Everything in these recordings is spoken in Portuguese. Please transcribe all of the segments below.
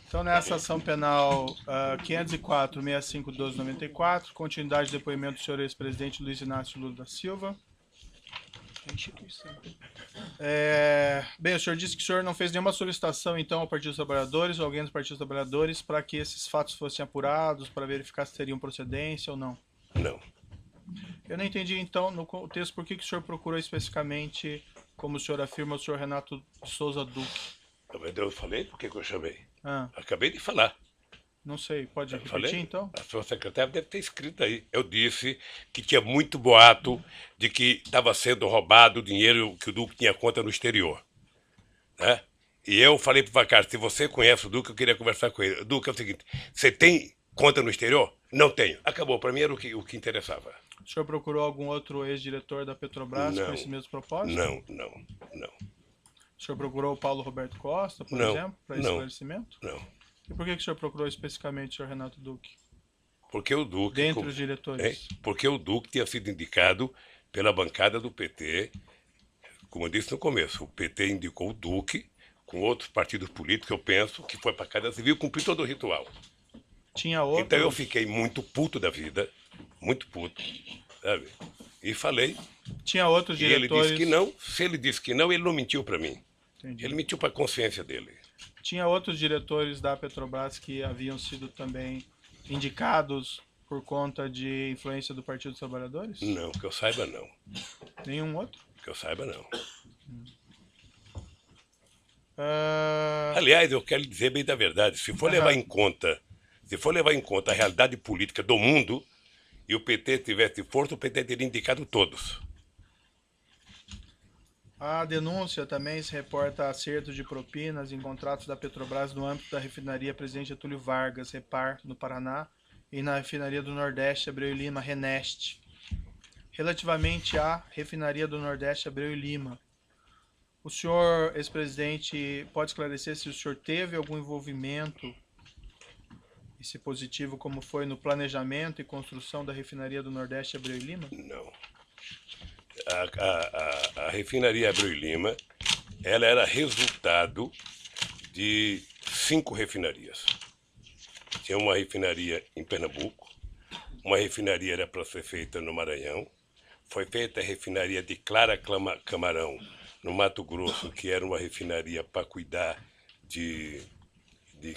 Então, nessa ação penal 504-65-1294, continuidade do depoimento do senhor ex-presidente Luiz Inácio Lula da Silva. A instituição. Bem, o senhor disse que o senhor não fez nenhuma solicitação, então, ao Partido dos Trabalhadores ou alguém do Partido dos Trabalhadores para que esses fatos fossem apurados, para verificar se teriam procedência ou não. Não. Eu não entendi, então, no contexto, por que o senhor procurou especificamente, como o senhor afirma, o senhor Renato Souza Duque. Eu falei por que eu chamei. Ah, Acabei de falar. não sei, pode Eu repetir, falei? então? A sua secretária deve ter escrito aí. Eu disse que tinha muito boato de que estava sendo roubado o dinheiro que o Duque tinha conta no exterior. Né? E eu falei para o Vacari, se você conhece o Duque, eu queria conversar com ele. Duque, é o seguinte, você tem conta no exterior? Não tenho. Acabou, para mim era o que interessava. O senhor procurou algum outro ex-diretor da Petrobras com esse mesmo propósito? Não. O senhor procurou o Paulo Roberto Costa, por Não, exemplo, para não. esclarecimento? Não. E por que o senhor procurou especificamente o senhor Renato Duque? Porque o Duque, Dentre os diretores. porque o Duque tinha sido indicado pela bancada do PT, como eu disse no começo, o PT indicou o Duque com outros partidos políticos, eu penso, que foi para a Casa Civil cumprir todo o ritual. Tinha outros... Então eu fiquei muito puto da vida, muito puto, sabe? E falei, Tinha outros e ele diretores... disse que não, se ele disse que não, ele não mentiu para mim. Entendi. Ele mentiu para a consciência dele. Tinha outros diretores da Petrobras que haviam sido também indicados por conta de influência do Partido dos Trabalhadores? Não, que eu saiba não. Nenhum outro? Que eu saiba não. Ah, Aliás, eu quero dizer bem da verdade, se for levar em conta a realidade política do mundo e o PT tivesse força, o PT teria indicado todos. a denúncia também se reporta a acerto de propinas em contratos da Petrobras no âmbito da refinaria Presidente Getúlio Vargas, Repar, no Paraná, e na refinaria do Nordeste, Abreu e Lima, Reneste. Relativamente à refinaria do Nordeste, Abreu e Lima, o senhor, ex-presidente, pode esclarecer se o senhor teve algum envolvimento, e se positivo, como foi no planejamento e construção da refinaria do Nordeste, Abreu e Lima? Não. A refinaria Abreu e Lima, ela era resultado de 5 refinarias. Tinha uma refinaria em Pernambuco, uma refinaria era para ser feita no Maranhão, foi feita a refinaria de Clara Camarão, no Mato Grosso, que era uma refinaria para cuidar de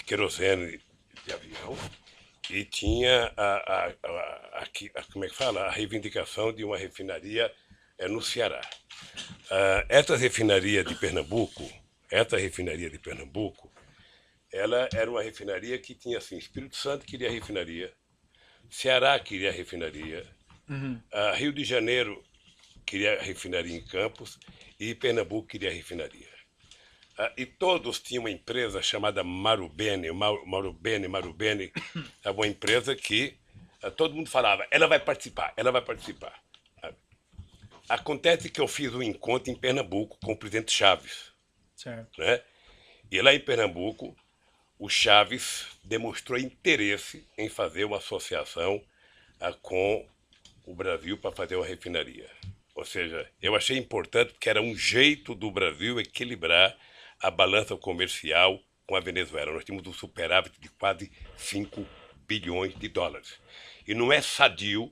querosene de avião, e tinha como é que fala? A reivindicação de uma refinaria no Ceará. Essa refinaria de Pernambuco, ela era uma refinaria que tinha assim, Espírito Santo queria refinaria, Ceará queria refinaria, Rio de Janeiro queria refinaria em Campos e Pernambuco queria refinaria. E todos tinham uma empresa chamada Marubeni, uma empresa que todo mundo falava, ela vai participar. Acontece que eu fiz um encontro em Pernambuco com o presidente Chaves. Certo. Né? E lá em Pernambuco, o Chaves demonstrou interesse em fazer uma associação com o Brasil para fazer uma refinaria. Ou seja, eu achei importante porque era um jeito do Brasil equilibrar a balança comercial com a Venezuela. Nós tínhamos um superávit de quase 5 bilhões de dólares. E não é sadio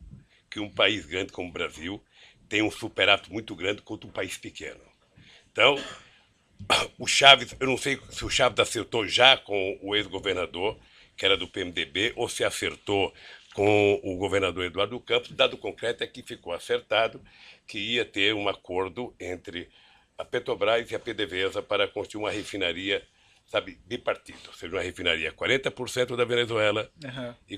que um país grande como o Brasil tenha um superávit muito grande contra um país pequeno. Então, o Chaves, eu não sei se o Chaves acertou já com o ex-governador, que era do PMDB, ou se acertou com o governador Eduardo Campos. Dado concreto é que ficou acertado que ia ter um acordo entre a Petrobras e a PDVSA para construir uma refinaria, sabe, bipartido. Ou seja, uma refinaria 40% da Venezuela e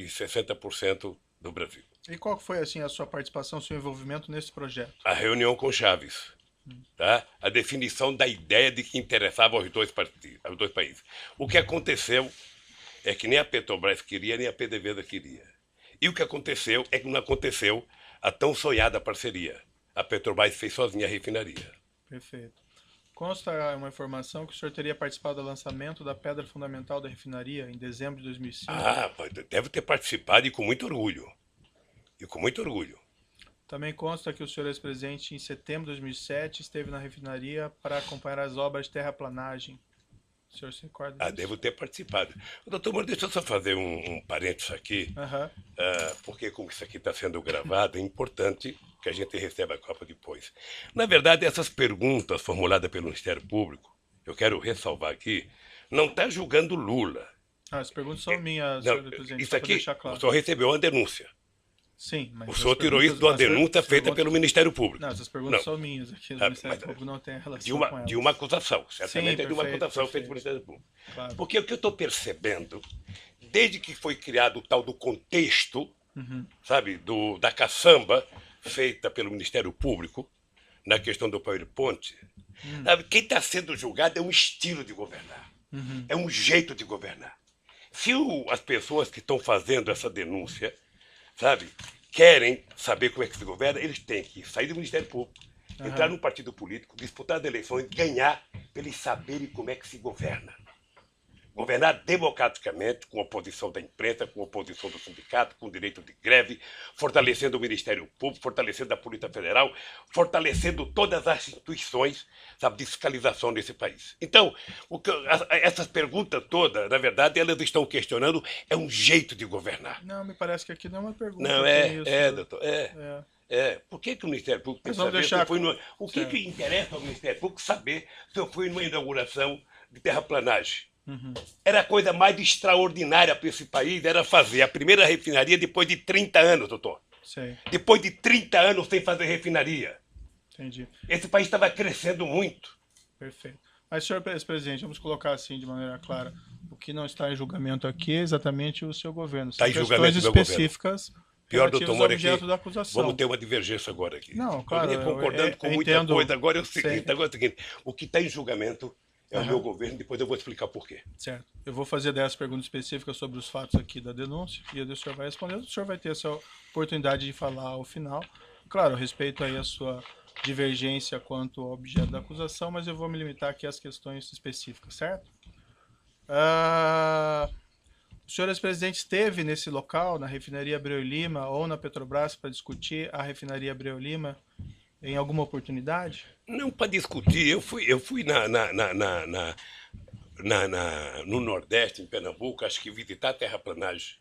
60% do Brasil. E qual foi assim a sua participação, seu envolvimento nesse projeto? A reunião com Chaves. Tá? A definição da ideia de que interessava aos dois países. O que aconteceu é que nem a Petrobras queria, nem a PDVSA queria. E o que aconteceu é que não aconteceu a tão sonhada parceria. A Petrobras fez sozinha a refinaria. Perfeito. Consta uma informação que o senhor teria participado do lançamento da pedra fundamental da refinaria em dezembro de 2005? Deve ter participado e com muito orgulho. Também consta que o senhor ex-presidente, em setembro de 2007, esteve na refinaria para acompanhar as obras de terraplanagem. O senhor se recorda Ah, disso? devo ter participado. Doutor Moro, deixa eu só fazer um parênteses aqui, Aham. porque como isso aqui está sendo gravado, é importante que a gente receba a Copa depois. Na verdade, essas perguntas formuladas pelo Ministério Público, eu quero ressalvar aqui, não está julgando Lula. Ah, as perguntas são minhas, Não, senhor presidente, isso só para aqui, deixar o claro. senhor recebeu uma denúncia. Sim, mas O as senhor tirou isso de uma denúncia feita pelo Ministério Público. Não, essas perguntas Não. são minhas aqui, o Ah, Ministério mas, Público não tem relação de com uma, elas. de uma acusação, certamente Sim, é de uma perfeito, acusação feita perfeito. pelo Ministério Público. Claro. Porque o que eu estou percebendo, desde que foi criado o tal do contexto, sabe, da caçamba feita pelo Ministério Público, na questão do PowerPoint, sabe, quem está sendo julgado é um estilo de governar, é um jeito de governar. Se as pessoas que estão fazendo essa denúncia, sabe, querem saber como é que se governa, eles têm que sair do Ministério Público, entrar num partido político, disputar as eleições, ganhar, para eles saberem como é que se governa. Governar democraticamente, com a oposição da imprensa, com a oposição do sindicato, com o direito de greve, fortalecendo o Ministério Público, fortalecendo a Polícia Federal, fortalecendo todas as instituições, sabe, de fiscalização nesse país. Então, essas perguntas todas, na verdade, elas estão questionando é um jeito de governar. Não, me parece que aqui não é uma pergunta. Não, doutor, por que o Ministério Público tem que saber se eu fui numa... O que interessa ao Ministério Público saber se eu fui numa inauguração de terraplanagem? Era a coisa mais extraordinária para esse país, era fazer a primeira refinaria depois de 30 anos, doutor. Sei, Depois de 30 anos sem fazer refinaria. entendi. Esse país estava crescendo muito. Perfeito. Mas, senhor presidente, vamos colocar assim de maneira clara. O que não está em julgamento aqui é exatamente o seu governo. Está em São julgamento questões do meu específicas Pior, relativas doutor ao Moura, objeto aqui, da acusação. vamos ter uma divergência agora aqui. Não, claro, Eu vinha concordando com muita entendo. coisa, agora é o seguinte, Sei. agora é o seguinte, o que está em julgamento é o meu governo, depois eu vou explicar por quê. Certo. Eu vou fazer 10 perguntas específicas sobre os fatos aqui da denúncia e o senhor vai responder. O senhor vai ter essa oportunidade de falar ao final. Claro, eu respeito aí a sua divergência quanto ao objeto da acusação, mas eu vou me limitar aqui às questões específicas, certo? O senhor ex-presidente esteve nesse local, na refinaria Abreu e Lima ou na Petrobras, para discutir a refinaria Abreu e Lima em alguma oportunidade? Não para discutir, eu fui no Nordeste, em Pernambuco, acho que visitar a terraplanagem,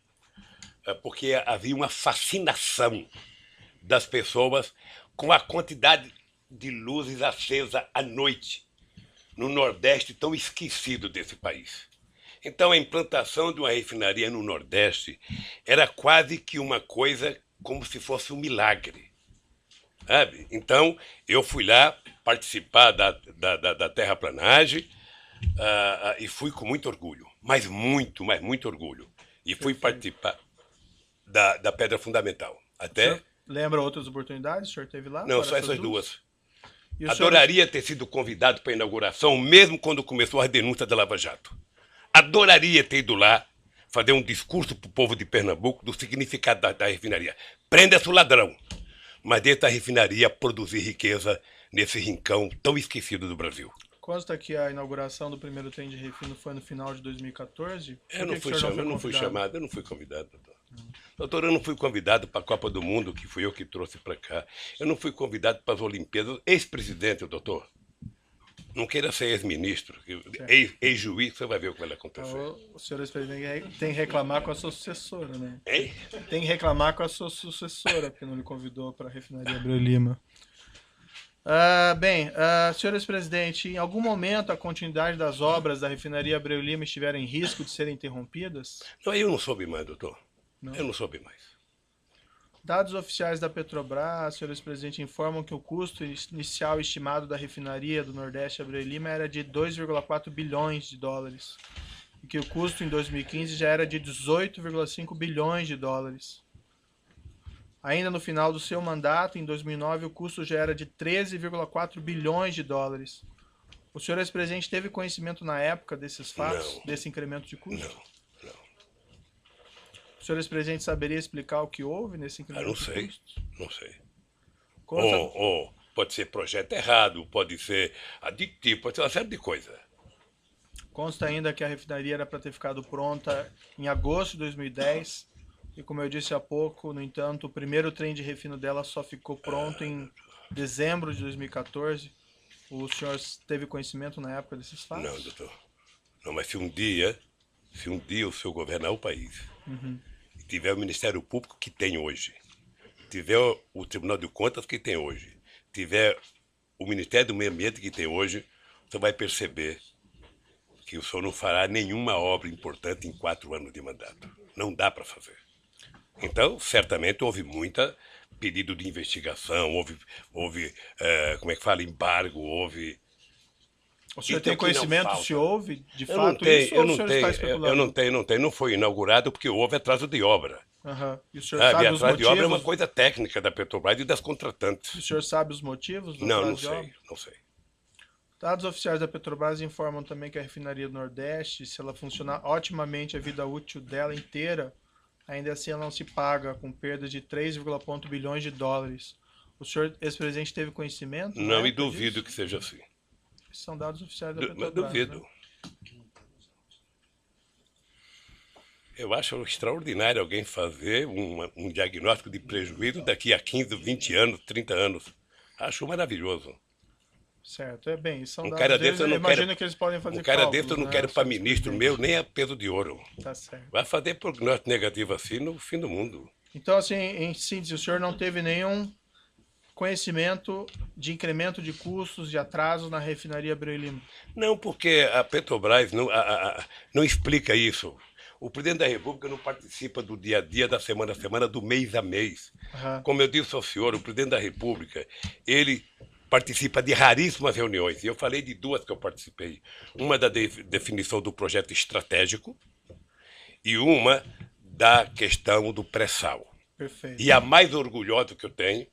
porque havia uma fascinação das pessoas com a quantidade de luzes acesa à noite no Nordeste tão esquecido desse país. Então a implantação de uma refinaria no Nordeste era quase que uma coisa como se fosse um milagre. Sabe? Então eu fui lá participar da terraplanagem e fui com muito orgulho, mas muito orgulho. E fui participar da pedra fundamental. Até... O senhor lembra outras oportunidades? O senhor teve lá? Não, para só essas duas. E o senhor... Adoraria ter sido convidado para a inauguração, mesmo quando começou a denúncia da Lava Jato. Adoraria ter ido lá fazer um discurso para o povo de Pernambuco do significado da refinaria. Prenda-se o ladrão, mas deixa a refinaria produzir riqueza nesse rincão tão esquecido do Brasil. Consta que a inauguração do primeiro trem de refino foi no final de 2014? Eu não fui chamado, eu não fui convidado, doutor. Doutor, eu não fui convidado para a Copa do Mundo, que fui eu que trouxe para cá. Eu não fui convidado para as Olimpíadas. Ex-presidente, doutor. Não queira ser ex-ministro, ex-juiz, você vai ver o que vai acontecer. O senhor ex-presidente tem que reclamar com a sua sucessora, né? Hein? Tem que reclamar com a sua sucessora, porque não lhe convidou para a refinaria Abreu e Lima. Senhor ex-presidente, em algum momento a continuidade das obras da refinaria Abreu e Lima estiveram em risco de serem interrompidas? Não, eu não soube mais, doutor. Não. Eu não soube mais. Dados oficiais da Petrobras, senhor ex-presidente, informam que o custo inicial estimado da refinaria do Nordeste Abreu e Lima era de 2,4 bilhões de dólares e que o custo em 2015 já era de 18,5 bilhões de dólares. Ainda no final do seu mandato, em 2009, o custo já era de 13,4 bilhões de dólares. O senhor ex-presidente teve conhecimento na época desses fatos, desse incremento de custo? Não. O senhor ex-presidente saberia explicar o que houve nesse incremento de custo? Não sei. Consta... Ou pode ser projeto errado, pode ser aditivo, pode ser uma série de coisas. Consta ainda que a refinaria era para ter ficado pronta em agosto de 2010 e, como eu disse há pouco, no entanto, o primeiro trem de refino dela só ficou pronto em dezembro de 2014. O senhor teve conhecimento na época desses fatos? Não, doutor. Não, mas se um dia o senhor governar o país, e tiver o Ministério Público que tem hoje, tiver o Tribunal de Contas que tem hoje, tiver o Ministério do Meio Ambiente que tem hoje, você vai perceber que o senhor não fará nenhuma obra importante em 4 anos de mandato. Não dá para fazer. Então, certamente, houve muita pedido de investigação, houve como é que fala, embargo, houve... O senhor Então, tem conhecimento que não se houve, de Eu não fato, tenho, isso, ou eu o não senhor tenho, está eu especulando? não tenho. Não foi inaugurado porque houve atraso de obra. Aham. E o senhor Sabe? sabe os Atraso de obra é uma motivos? coisa técnica da Petrobras e das O contratantes. senhor sabe os motivos do Não, atraso não de obra? sei, não sei. Dados oficiais da Petrobras informam também que a refinaria do Nordeste, se ela funcionar otimamente a vida útil dela inteira, ainda assim ela não se paga, com perda de 3,1 bilhões de dólares. O senhor, ex-presidente, teve conhecimento na Não, e época duvido disso? que seja assim. Esses são dados oficiais da Mas Petrobras. duvido. Né? Eu acho extraordinário alguém fazer um diagnóstico de prejuízo daqui a 15, 20 anos, 30 anos. Acho maravilhoso. Certo, é bem, são Um dados cara deles, desse eu não imagino quero. que eles podem fazer Um cara cálculos, desse eu não né, quero para senhor ministro ex-presidente? meu nem a peso de ouro. Tá certo. Vai fazer prognóstico negativo assim no fim do mundo. Então, assim, em síntese, o senhor não teve nenhum conhecimento de incremento de custos, de atrasos na refinaria Abreu e Lima? Não, porque a Petrobras não explica isso. O presidente da República não participa do dia a dia, da semana a semana, do mês a mês. Aham. Como eu disse ao senhor, o presidente da República, ele participa de raríssimas reuniões. E eu falei de 2 que eu participei. Uma da definição do projeto estratégico e uma da questão do pré-sal. Perfeito. E a mais orgulhosa que eu tenho,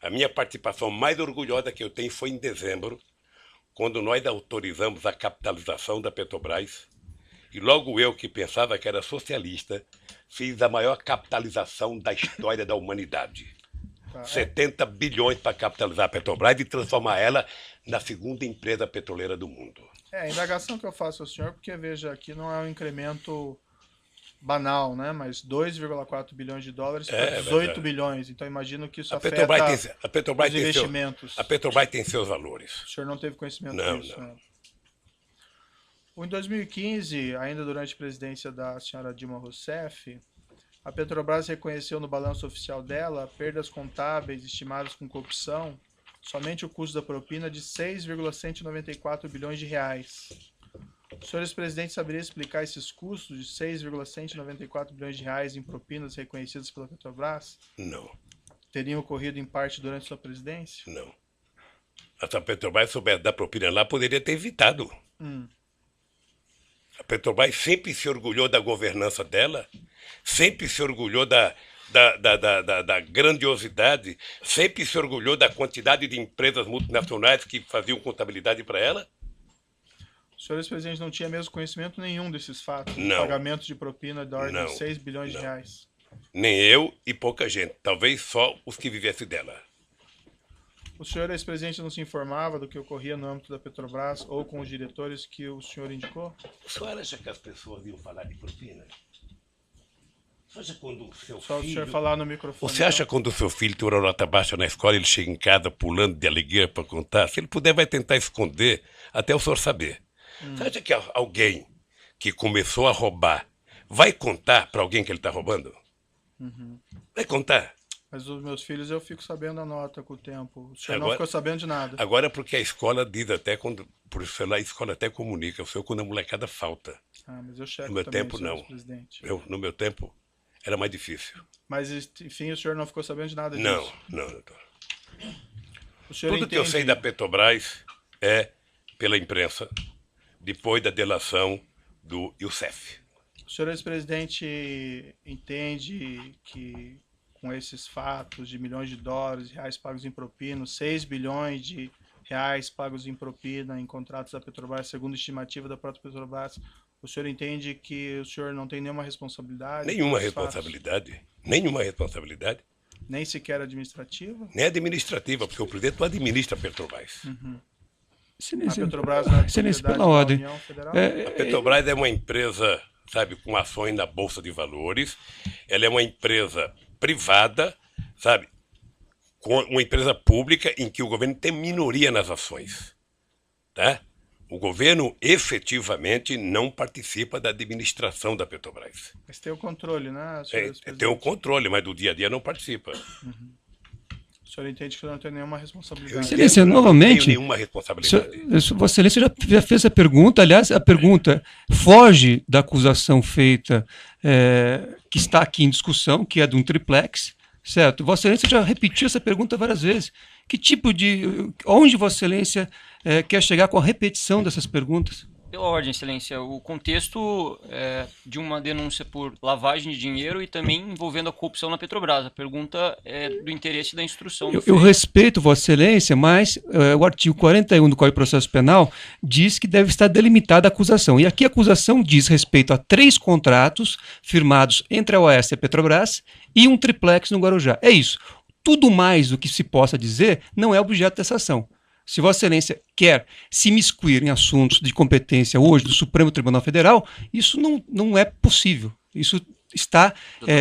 a minha participação mais orgulhosa que eu tenho foi em dezembro, quando nós autorizamos a capitalização da Petrobras. E logo eu, que pensava que era socialista, fiz a maior capitalização da história da humanidade. Tá, 70 bilhões para capitalizar a Petrobras e transformar ela na segunda empresa petroleira do mundo. a indagação que eu faço ao senhor, porque veja, aqui não é um incremento banal, né? Mas 2,4 bilhões de dólares para 18 verdade. bilhões. Então imagino que isso A afeta Petrobras os tem investimentos. a Petrobras tem seus valores. O senhor não teve conhecimento Não, disso, não. né? Em 2015, ainda durante a presidência da senhora Dilma Rousseff, a Petrobras reconheceu no balanço oficial dela perdas contábeis estimadas com corrupção, somente o custo da propina de 6,194 bilhões de reais. O senhor ex-presidente saberia explicar esses custos de 6,194 bilhões de reais em propinas reconhecidas pela Petrobras? Não, Teriam ocorrido em parte durante sua presidência? não. Se a Petrobras soubesse dar propina lá, poderia ter evitado. A Petrobras sempre se orgulhou da governança dela, sempre se orgulhou da grandiosidade, sempre se orgulhou da quantidade de empresas multinacionais que faziam contabilidade para ela. O senhor ex-presidente não tinha mesmo conhecimento nenhum desses fatos, de Não. pagamento de propina da ordem Não. de 6 bilhões de Não. reais. Nem eu e pouca gente, talvez só os que vivessem dela. O senhor ex-presidente não se informava do que ocorria no âmbito da Petrobras ou com os diretores que o senhor indicou? O senhor acha que as pessoas iam falar de propina? Você acha quando o seu Só o filho... senhor falar no microfone. Você acha quando o seu filho tem uma nota baixa na escola, ele chega em casa pulando de alegria para contar? Se ele puder, vai tentar esconder até o senhor saber. Você acha que alguém que começou a roubar vai contar para alguém que ele está roubando? Vai contar. Mas os meus filhos eu fico sabendo a nota com o tempo. O senhor não Agora- ficou sabendo de nada. Agora porque a escola diz até quando... Por isso lá a escola até comunica. O senhor quando a molecada falta. Ah, mas eu checo No meu também, tempo, senhor não. ex-presidente. No meu tempo era mais difícil. Mas, enfim, o senhor não ficou sabendo de nada disso. Não, doutor. O senhor Tudo que eu entende- sei da Petrobras é pela imprensa, depois da delação do Youssef. O senhor ex-presidente entende que com esses fatos de milhões de dólares, reais pagos em propina, 6 bilhões de reais pagos em propina em contratos da Petrobras, segundo a estimativa da própria Petrobras, o senhor entende que o senhor não tem nenhuma responsabilidade? Nenhuma por esses fatos? responsabilidade. Nenhuma responsabilidade. Nem sequer administrativa? Nem administrativa, porque o presidente não administra a Petrobras. A Petrobras não é Excelência, propriedade pela da ordem. União Federal? A Petrobras é uma empresa, sabe, com ações na Bolsa de Valores. Ela é uma empresa privada, sabe, com uma empresa pública em que o governo tem minoria nas ações. Tá? O governo efetivamente não participa da administração da Petrobras. Mas tem o controle, né, senhor ex-presidente? Tem o controle, mas do dia a dia não participa. O senhor entende que não tem nenhuma responsabilidade? Excelência, Não novamente, tenho nenhuma responsabilidade. Vossa Excelência já fez a pergunta, aliás, a pergunta foge da acusação feita, que está aqui em discussão, que é de um triplex, certo? Vossa Excelência já repetiu essa pergunta várias vezes. Que tipo de... Onde Vossa Excelência quer chegar com a repetição dessas perguntas? Pela ordem, Excelência, o contexto de uma denúncia por lavagem de dinheiro e também envolvendo a corrupção na Petrobras. A pergunta é do interesse da instrução. Eu respeito Vossa Excelência, mas o artigo 41 do Código de Processo Penal diz que deve estar delimitada a acusação. E aqui a acusação diz respeito a 3 contratos firmados entre a OAS e a Petrobras e um triplex no Guarujá. É isso. Tudo mais do que se possa dizer não é objeto dessa ação. Se Vossa Excelência quer se imiscuir em assuntos de competência hoje do Supremo Tribunal Federal, isso não é possível. Isso está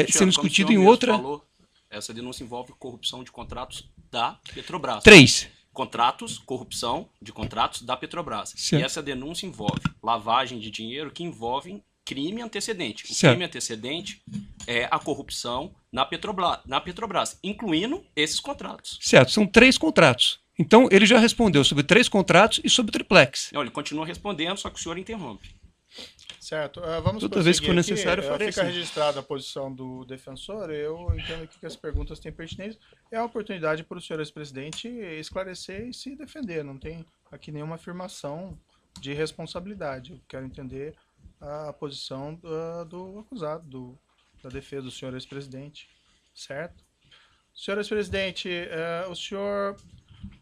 sendo discutido em outra... Falou, essa denúncia envolve corrupção de contratos da Petrobras. 3. Contratos, corrupção de contratos da Petrobras. Certo. E essa denúncia envolve lavagem de dinheiro que envolve crime antecedente. O Certo. crime antecedente é a corrupção na Petrobras, incluindo esses contratos. Certo, são 3 contratos. Então, ele já respondeu sobre 3 contratos e sobre o triplex. Não, ele continua respondendo, só que o senhor interrompe. Certo. Vamos Toda vez que for prosseguir necessário, aqui. eu farei Fica assim. registrada a posição do defensor. Eu entendo aqui que as perguntas têm pertinência. É a oportunidade para o senhor ex-presidente esclarecer e se defender. Não tem aqui nenhuma afirmação de responsabilidade. Eu quero entender a posição do acusado, da defesa do senhor ex-presidente. Certo? Senhor ex-presidente, o senhor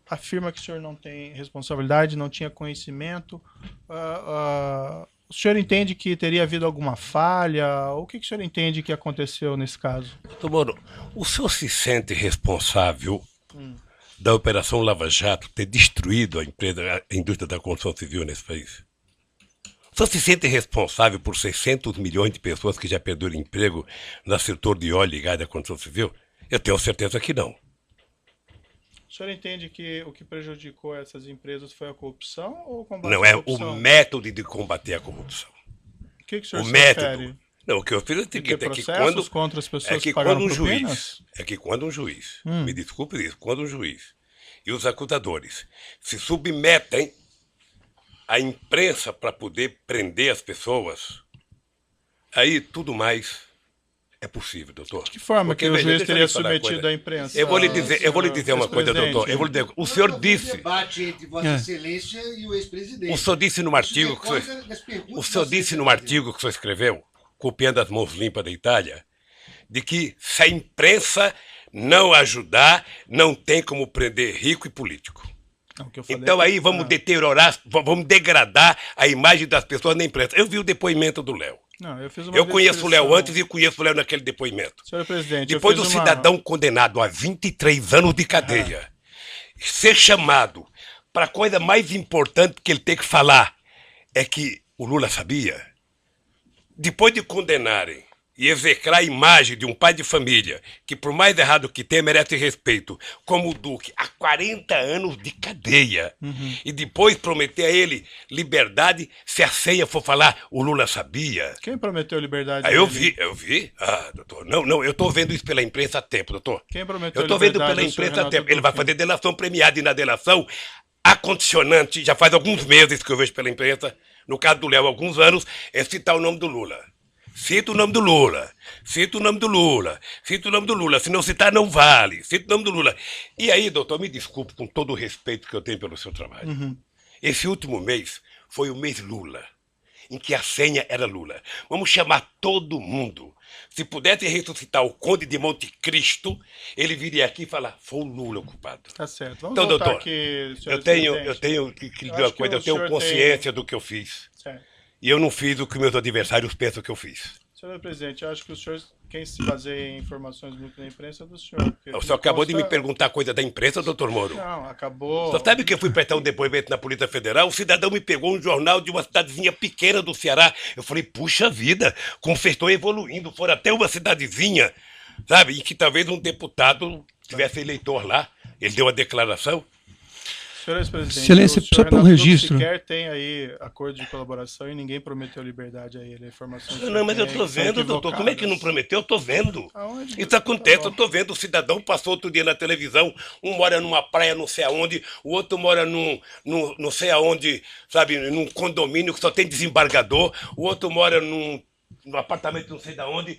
afirma que o senhor não tem responsabilidade, não tinha conhecimento. O senhor entende que teria havido alguma falha? O que o senhor entende que aconteceu nesse caso? Doutor Moro, o senhor se sente responsável da Operação Lava Jato ter destruído a indústria da construção civil nesse país? O senhor se sente responsável por 600 milhões de pessoas que já perderam emprego no setor de óleo e gás da construção civil? Eu tenho certeza que não. O senhor entende que o que prejudicou essas empresas foi a corrupção ou o combate Não, à é corrupção? o método de combater a corrupção. O que o senhor O se método. refere? Não, o que eu fiz é o De ter seguinte, é que processos contra as pessoas que quando pagaram um propinas? juiz, me desculpe isso, quando um juiz e os acusadores se submetem à imprensa para poder prender as pessoas, aí tudo mais é possível, doutor. De que forma Porque, que o veja, juiz deixa eu teria lhe falar uma submetido coisa. à imprensa? Eu vou lhe dizer uma coisa, doutor. ex-presidente? O senhor disse, debate entre Vossa Excelência e o ex-presidente. o senhor disse num artigo que o senhor disse num artigo que o senhor escreveu, copiando as mãos limpas da Itália, de que se a imprensa não ajudar, não tem como prender rico e político. Não, o que eu falei Então é aí que- vamos deteriorar, vamos degradar a imagem das pessoas na imprensa. Eu vi o depoimento do Léo. Não, eu fiz uma Eu conheço o Léo descrição. antes e conheço o Léo naquele depoimento. Senhor presidente, Depois eu do fiz uma... cidadão condenado a 23 anos de cadeia ser chamado para a coisa mais importante que ele tem que falar é que o Lula sabia. Depois de condenarem e execrar a imagem de um pai de família que, por mais errado que tenha, merece respeito, como o Duque, há 40 anos de cadeia, e depois prometer a ele liberdade se a ceia for falar o Lula sabia. Quem prometeu liberdade? Ah, eu dele? vi. Ah, doutor, não, eu estou vendo isso pela imprensa há tempo, doutor. Quem prometeu Eu estou vendo liberdade pela ao senhor imprensa há Renato tempo. Ele vai Duque? fazer delação premiada e na delação, a condicionante, já faz alguns meses que eu vejo pela imprensa, no caso do Léo, alguns anos, é citar o nome do Lula. Cita o nome do Lula, cita o nome do Lula, cita o nome do Lula, se não citar não vale, cita o nome do Lula. E aí, doutor, me desculpe com todo o respeito que eu tenho pelo seu trabalho. Esse último mês foi o mês Lula, em que a senha era Lula. Vamos chamar todo mundo. Se pudesse ressuscitar o Conde de Monte Cristo, ele viria aqui e falar, foi o Lula o culpado. Tá certo. Vamos Então, voltar doutor, aqui, senhor eu tenho presidente. que lhe Eu dizer uma acho que coisa, o eu tenho senhor consciência do que eu fiz. Certo. E eu não fiz o que meus adversários pensam que eu fiz. Senhor presidente, eu acho que o senhor, quem se baseia em informações muito da imprensa é do senhor. porque O senhor acabou de me consta- perguntar coisa da imprensa, doutor Moro. Não, acabou. Só sabe que eu fui prestar um depoimento na Polícia Federal? O cidadão me pegou um jornal de uma cidadezinha pequena do Ceará. Eu falei, puxa vida, como vocês estão evoluindo, foram até uma cidadezinha, sabe? E que talvez um deputado tivesse eleitor lá. Ele deu uma declaração. Senhor ex-presidente, Excelência, o só senhor para um Renato registro. sequer tem aí acordo de colaboração e ninguém prometeu liberdade a ele. A informação que o Não, senhor mas tem eu aí tô que são vendo, doutor. Como é que não equivocadas. prometeu? Eu tô vendo. Aonde? Isso acontece, Tá bom. eu tô vendo. O cidadão passou outro dia na televisão. Um mora numa praia não sei aonde, o outro mora num não sei aonde, sabe, num condomínio que só tem desembargador, o outro mora num apartamento não sei da onde,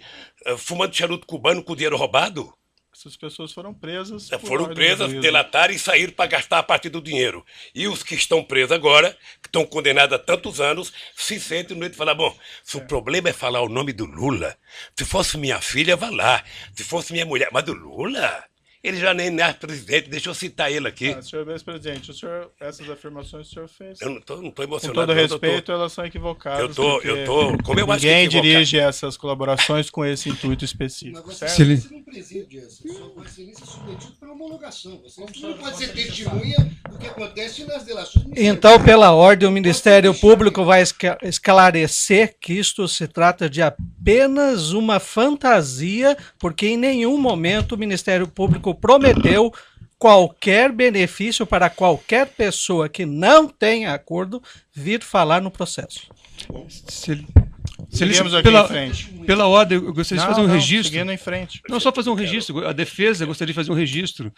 fumando charuto cubano com dinheiro roubado. Essas pessoas foram presas. por Foram ordem do presas, juízo. delataram e saíram para gastar a partir do dinheiro. E os que estão presos agora, que estão condenados a tantos anos, se sentem no meio de falar, bom, se o problema é falar o nome do Lula, se fosse minha filha, vá lá. Se fosse minha mulher, mas do Lula? Ele já nem é presidente, deixa eu citar ele aqui. Senhor ex-presidente, essas afirmações o senhor fez. Eu não tô Com emocionado. todo não, respeito, doutor. elas são equivocadas. Eu tô, porque como eu acho que ninguém equivocado. dirige essas colaborações com esse intuito Mas específico, você, certo? Excelente. você não preside essa. Vossa Excelência é submetido para homologação. Você não pode ser testemunha do que acontece nas delações. Então, pela ordem, o Ministério Público vai esclarecer que isto se trata de apenas uma fantasia, porque em nenhum momento o Ministério Público prometeu qualquer benefício para qualquer pessoa que não tenha acordo vir falar no processo. Seguimos aqui em frente. Pela ordem, eu gostaria de fazer um registro. Seguindo em frente. Não, só fazer um registro. A defesa gostaria de fazer um registro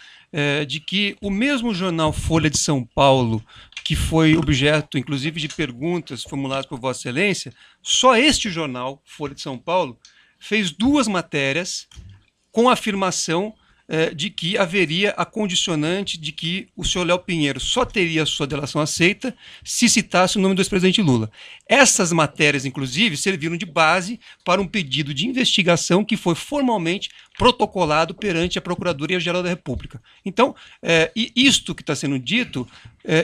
de que o mesmo jornal Folha de São Paulo, que foi objeto, inclusive, de perguntas formuladas por Vossa Excelência, só este jornal, Folha de São Paulo, fez 2 matérias com a afirmação de que haveria a condicionante de que o senhor Léo Pinheiro só teria sua delação aceita se citasse o nome do ex-presidente Lula. Essas matérias, inclusive, serviram de base para um pedido de investigação que foi formalmente protocolado perante a Procuradoria-Geral da República. Então, isto que está sendo dito,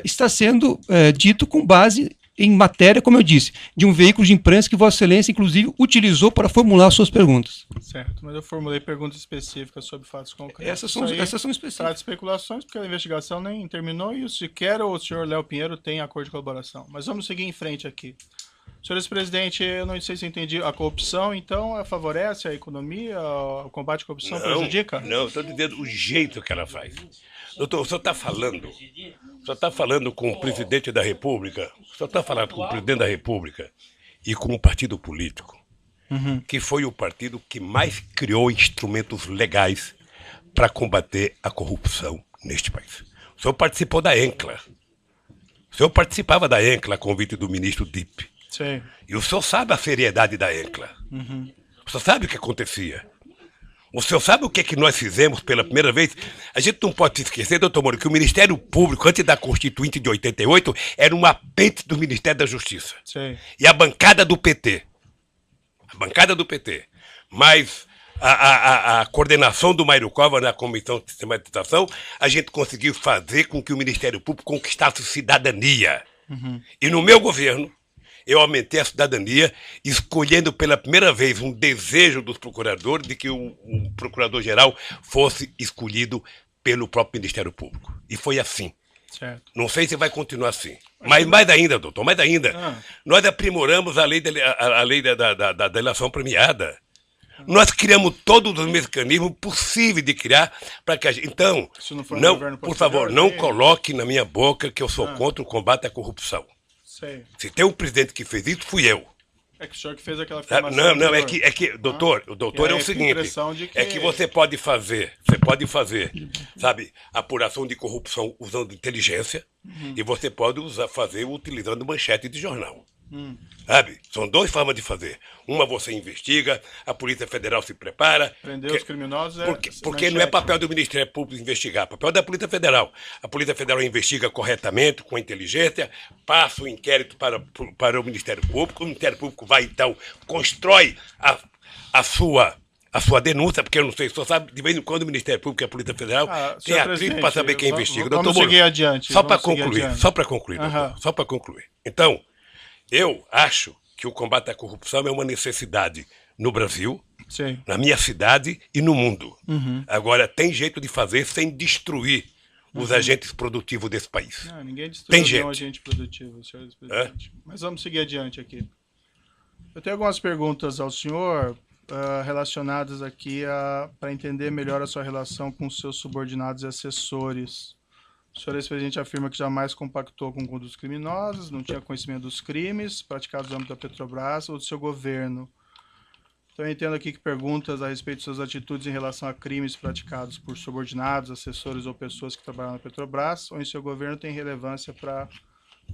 está sendo dito com base em matéria, como eu disse, de um veículo de imprensa que Vossa Excelência, inclusive, utilizou para formular suas perguntas. Certo, mas eu formulei perguntas específicas sobre fatos concretos. Essas são Isso aí específicas. trata de especulações, porque a investigação nem terminou e sequer o senhor Léo Pinheiro tem acordo de colaboração. Mas vamos seguir em frente aqui. Senhor ex-presidente, eu não sei se eu entendi, a corrupção, então, favorece a economia, o combate à corrupção prejudica? Não, eu estou dizendo o jeito que ela faz. Doutor, o senhor está falando com o presidente da República, o senhor está falando com o presidente da República e com o partido político, que foi o partido que mais criou instrumentos legais para combater a corrupção neste país. O senhor participou da ENCLA. O senhor participava da ENCLA a convite do ministro Dipp. Sim. E o senhor sabe a seriedade da ENCLA. O senhor sabe o que acontecia. O senhor sabe o que é que nós fizemos pela primeira vez? A gente não pode se esquecer, doutor Moro, que o Ministério Público, antes da Constituinte de 88, era um apêndice do Ministério da Justiça. Sim. E a bancada do PT. Mas a coordenação do Mário Cova na Comissão de Sistematização, a gente conseguiu fazer com que o Ministério Público conquistasse cidadania. E no meu governo, eu aumentei a cidadania, escolhendo pela primeira vez um desejo dos procuradores de que o procurador-geral fosse escolhido pelo próprio Ministério Público. E foi assim. Certo. Não sei se vai continuar assim. Mas mais ainda, doutor, mais ainda. Nós aprimoramos a lei da delação premiada. Nós criamos todos os mecanismos possíveis de criar para que a gente... Então, Se não for no governo por posterior, favor, não aí- coloque na minha boca que eu sou contra o combate à corrupção. Sei. Se tem um presidente que fez isso, fui eu. É que o senhor que fez aquela Sabe? afirmação. Não, é anterior. que, doutor, o doutor E é aí o fica a seguinte, impressão de que- é que você pode fazer, sabe, apuração de corrupção usando inteligência e você pode fazer utilizando manchete de jornal. Sabe? São 2 formas de fazer. Uma você investiga, a Polícia Federal se prepara. Prender os criminosos Porque não é papel do Ministério Público investigar, é papel da Polícia Federal. A Polícia Federal investiga corretamente, com inteligência, passa o inquérito para o Ministério Público, o Ministério Público vai, então, constrói a sua denúncia, porque eu não sei, só sabe, de vez em quando o Ministério Público e a Polícia Federal tem senhor atrito para saber quem presidente, investiga. vamos Doutor Moro, seguir adiante, Só para vamos seguir concluir, adiante. doutor, só para concluir. Então, eu acho que o combate à corrupção é uma necessidade no Brasil, Sim. na minha cidade e no mundo. Agora, tem jeito de fazer sem destruir os agentes produtivos desse país. Não, ninguém Tem destruiu gente. nenhum agente produtivo, senhor presidente. Mas vamos seguir adiante aqui. Eu tenho algumas perguntas ao senhor relacionadas aqui para entender melhor a sua relação com os seus subordinados e assessores. O senhor ex-presidente afirma que jamais compactou com condutas criminosas, não tinha conhecimento dos crimes praticados no âmbito da Petrobras ou do seu governo. Então, eu entendo aqui que perguntas a respeito de suas atitudes em relação a crimes praticados por subordinados, assessores ou pessoas que trabalham na Petrobras ou em seu governo têm relevância para a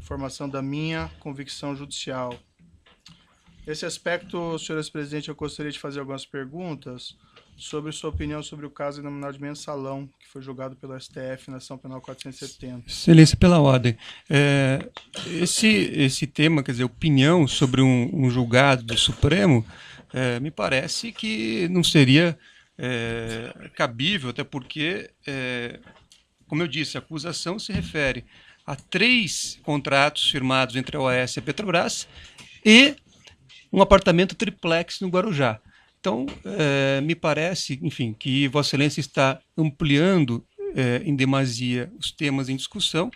formação da minha convicção judicial. Nesse aspecto, senhor ex-presidente, eu gostaria de fazer algumas perguntas sobre sua opinião sobre o caso denominado de Mensalão, que foi julgado pelo STF na ação penal 470. Excelência, pela ordem. Esse tema, quer dizer, opinião sobre um julgado do Supremo, me parece que não seria cabível, até porque, como eu disse, a acusação se refere a 3 contratos firmados entre a OAS e a Petrobras e um apartamento triplex no Guarujá. Então, me parece, enfim, que Vossa Excelência está ampliando em demasia os temas em discussão,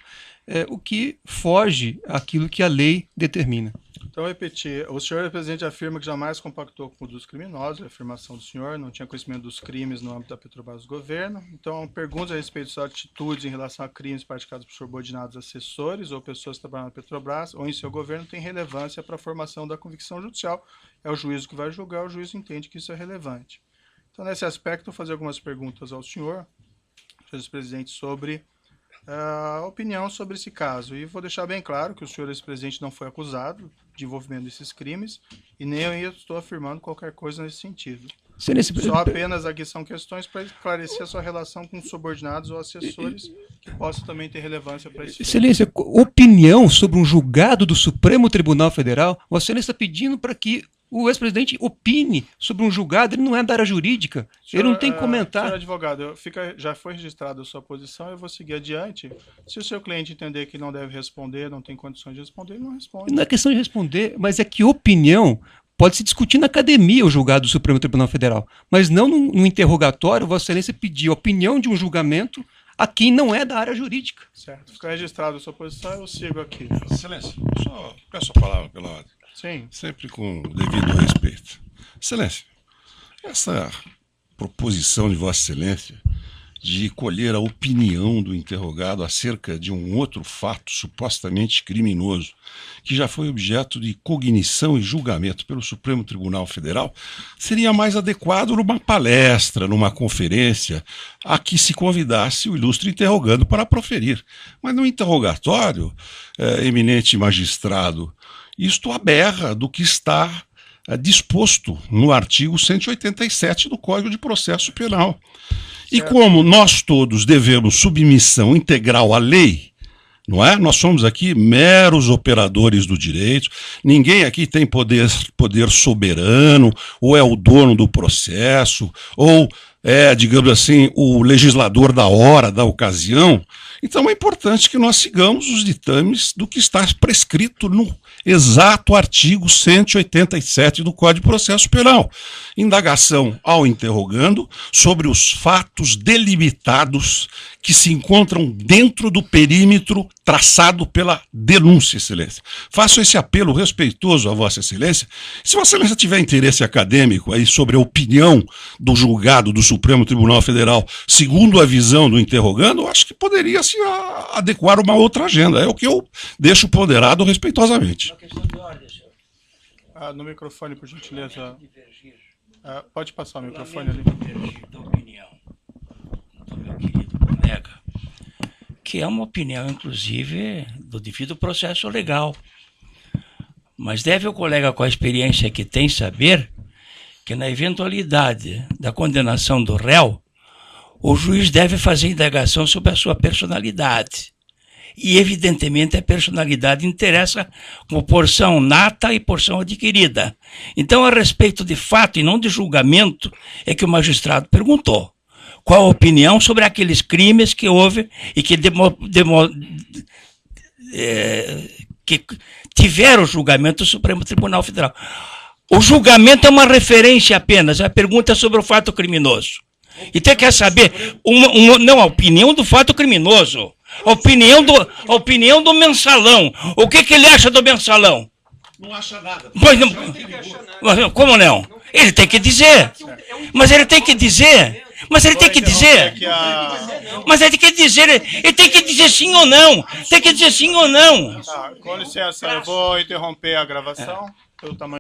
o que foge àquilo que a lei determina. Então, repetir, o senhor presidente afirma que jamais compactou com condutas criminosas, a afirmação do senhor, não tinha conhecimento dos crimes no âmbito da Petrobras do governo. Então, perguntas a respeito de suas atitudes em relação a crimes praticados por subordinados assessores ou pessoas que trabalham na Petrobras ou em seu governo tem relevância para a formação da convicção judicial. É o juízo que vai julgar, o juiz entende que isso é relevante. Então, nesse aspecto, vou fazer algumas perguntas ao senhor presidente, sobre a opinião sobre esse caso. E vou deixar bem claro que o senhor ex-presidente não foi acusado de envolvimento desses crimes e nem eu estou afirmando qualquer coisa nesse sentido. Só apenas aqui são questões para esclarecer a sua relação com subordinados ou assessores que possam também ter relevância para isso. Excelência, opinião sobre um julgado do Supremo Tribunal Federal, Vossa Excelência está pedindo para que o ex-presidente opine sobre um julgado, ele não é da área jurídica, senhor, ele não tem que comentar. Senhor advogado, já foi registrada a sua posição, eu vou seguir adiante. Se o seu cliente entender que não deve responder, não tem condições de responder, ele não responde. Não é questão de responder, mas é que opinião pode se discutir na academia o julgado do Supremo Tribunal Federal, mas não no interrogatório, Vossa Excelência pedir a opinião de um julgamento a quem não é da área jurídica. Certo, fica registrada a sua posição, eu sigo aqui. Excelência, só peço a palavra pela ordem. Sim. Sempre com o devido respeito. Excelência, essa proposição de Vossa Excelência de colher a opinião do interrogado acerca de um outro fato supostamente criminoso, que já foi objeto de cognição e julgamento pelo Supremo Tribunal Federal, seria mais adequado numa palestra, numa conferência, a que se convidasse o ilustre interrogando para proferir. Mas no interrogatório, eminente magistrado, isto aberra do que está disposto no artigo 187 do Código de Processo Penal. E como nós todos devemos submissão integral à lei, não é? Nós somos aqui meros operadores do direito, ninguém aqui tem poder soberano, ou é o dono do processo, ou é, digamos assim, o legislador da hora, da ocasião. Então é importante que nós sigamos os ditames do que está prescrito no exato artigo 187 do Código de Processo Penal. Indagação ao interrogando sobre os fatos delimitados que se encontram dentro do perímetro traçado pela denúncia, Excelência. Faço esse apelo respeitoso a Vossa Excelência. Se Vossa Excelência tiver interesse acadêmico aí sobre a opinião do julgado do Supremo Tribunal Federal, segundo a visão do interrogando, acho que poderia se adequar uma outra agenda. É o que eu deixo ponderado respeitosamente. Uma questão de ordem, senhor. No microfone, por gentileza. Pode passar o microfone ali. Divergir da opinião do meu querido colega, que é uma opinião, inclusive, do devido processo legal. Mas deve o colega, com a experiência que tem, saber que na eventualidade da condenação do réu, o juiz deve fazer indagação sobre a sua personalidade. E, evidentemente, a personalidade interessa como porção nata e porção adquirida. Então, a respeito de fato e não de julgamento, é que o magistrado perguntou qual a opinião sobre aqueles crimes que houve e que que tiveram o julgamento do Supremo Tribunal Federal. O julgamento é uma referência apenas, a pergunta é sobre o fato criminoso. Então quer saber, não, a opinião do fato criminoso, a opinião do mensalão. O que ele acha do mensalão? Não acha nada. Pois não, como não? Ele tem que dizer. Mas ele tem que dizer. Mas ele tem que dizer. Mas ele tem que dizer. Ele tem que dizer sim ou não. Tem que dizer sim ou não. Tá, com licença, eu vou interromper a gravação pelo tamanho.